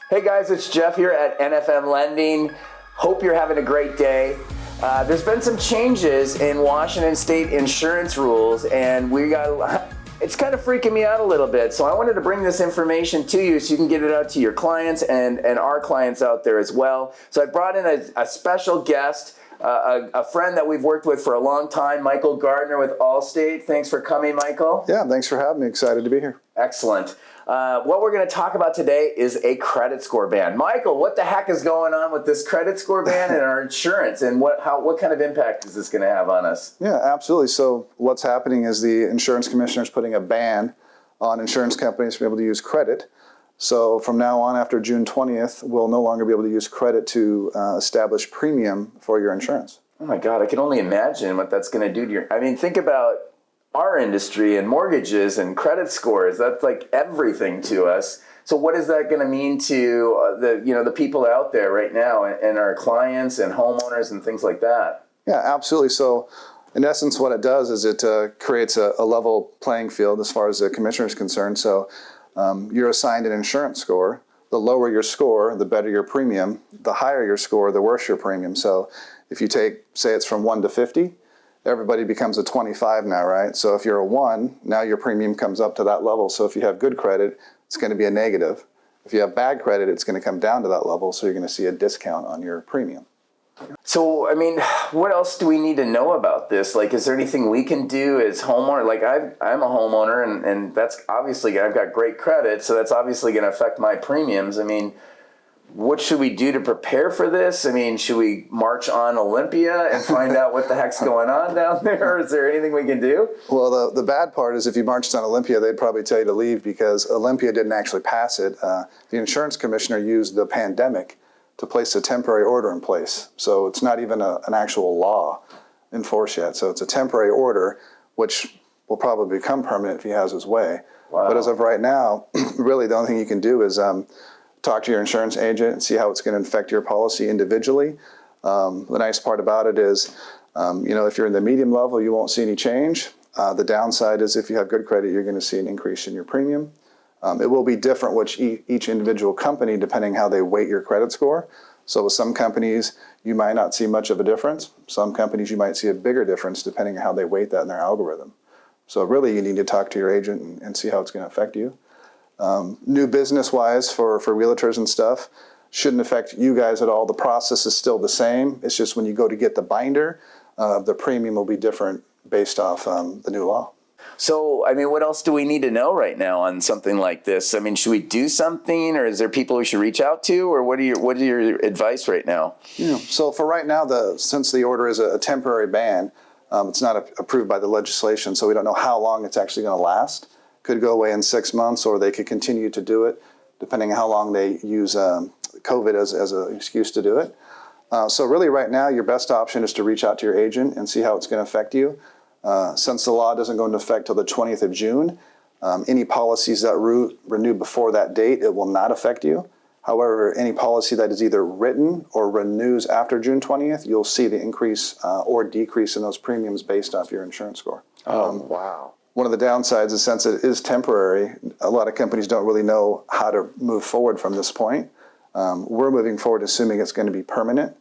Hey guys, it's Jeff here at NFM Lending. Hope you're having a great day. There's been some changes in Washington State insurance rules, and it's kind of freaking me out a little bit. So I wanted to bring this information to you so you can get it out to your clients and our clients out there as well. So I brought in a special guest, a friend that we've worked with for a long time, Michael Gardner with Allstate. Thanks for coming, Michael. Yeah, thanks for having me. Excited to be here. Excellent. What we're going to talk about today is a credit score ban. Michael, what the heck is going on with this credit score ban and our insurance, and what kind of impact is this going to have on us? Yeah, absolutely. So what's happening is the insurance commissioner is putting a ban on insurance companies to be able to use credit. So from now on, after June 20th, we'll no longer be able to use credit to establish premium for your insurance. Oh my God, I can only imagine what that's going to do to your... I mean, think about our industry and mortgages and credit scores. That's like everything to us. So what is that going to mean to the people out there right now and our clients and homeowners and things like that? Yeah, absolutely. So in essence, what it does is it creates a level playing field as far as the commissioner is concerned. So you're assigned an insurance score. The lower your score, the better your premium. The higher your score, the worse your premium. So if you take, say it's from 1 to 50, everybody becomes a 25 now, right? So if you're a 1, now your premium comes up to that level. So if you have good credit, it's going to be a negative. If you have bad credit, it's going to come down to that level. So you're going to see a discount on your premium. So, I mean, what else do we need to know about this? Like, is there anything we can do as homeowner? Like, I'm a homeowner, and that's obviously, I've got great credit, so that's obviously going to affect my premiums. I mean, what should we do to prepare for this? I mean, should we march on Olympia and find out what the heck's going on down there? Is there anything we can do? Well, the bad part is if you marched on Olympia, they'd probably tell you to leave because Olympia didn't actually pass it. The insurance commissioner used the pandemic to place a temporary order in place. So it's not even an actual law in force yet. So it's a temporary order, which will probably become permanent if he has his way. Wow. But as of right now, really the only thing you can do is talk to your insurance agent and see how it's going to affect your policy individually. The nice part about it is, if you're in the medium level, you won't see any change. The downside is if you have good credit, you're going to see an increase in your premium. It will be different with each individual company depending how they weight your credit score. So with some companies, you might not see much of a difference. Some companies, you might see a bigger difference depending on how they weight that in their algorithm. So really, you need to talk to your agent and see how it's going to affect you. New business-wise for realtors and stuff shouldn't affect you guys at all. The process is still the same. It's just when you go to get the binder, the premium will be different based off the new law. So, I mean, what else do we need to know right now on something like this? I mean, should we do something, or is there people we should reach out to, or what are your advice right now? Yeah. So for right now, since the order is a temporary ban, it's not approved by the legislation, so we don't know how long it's actually going to last. Could go away in 6 months, or they could continue to do it, depending on how long they use COVID as an excuse to do it. So really right now, your best option is to reach out to your agent and see how it's going to affect you. Since the law doesn't go into effect till the 20th of June, any policies that renew before that date, it will not affect you. However, any policy that is either written or renews after June 20th, you'll see the increase or decrease in those premiums based off your insurance score. Wow. One of the downsides is since it is temporary, a lot of companies don't really know how to move forward from this point. We're moving forward assuming it's going to be permanent.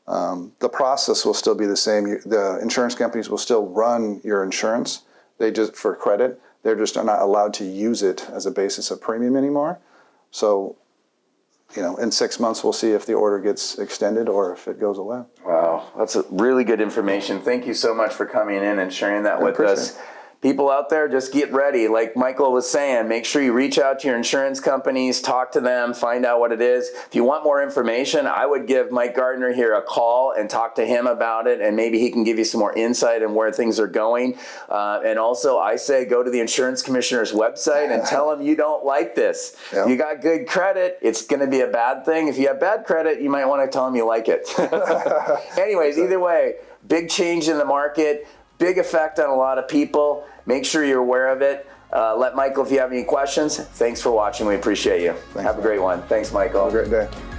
The process will still be the same. The insurance companies will still run your insurance. For credit, they're just not allowed to use it as a basis of premium anymore. So, in 6 months, we'll see if the order gets extended or if it goes away. Wow, that's really good information. Thank you so much for coming in and sharing that with us. People out there, just get ready. Like Michael was saying, make sure you reach out to your insurance companies, talk to them, find out what it is. If you want more information, I would give Mike Gardner here a call and talk to him about it, and maybe he can give you some more insight on where things are going. And also, I say go to the insurance commissioner's website and tell him you don't like this. Yep. You got good credit, it's going to be a bad thing. If you have bad credit, you might want to tell him you like it. Anyways, either way, big change in the market. Big effect on a lot of people. Make sure you're aware of it. Let Michael, if you have any questions. Thanks for watching. We appreciate you. Thanks, have a great one. Thanks, Michael. Have a great day.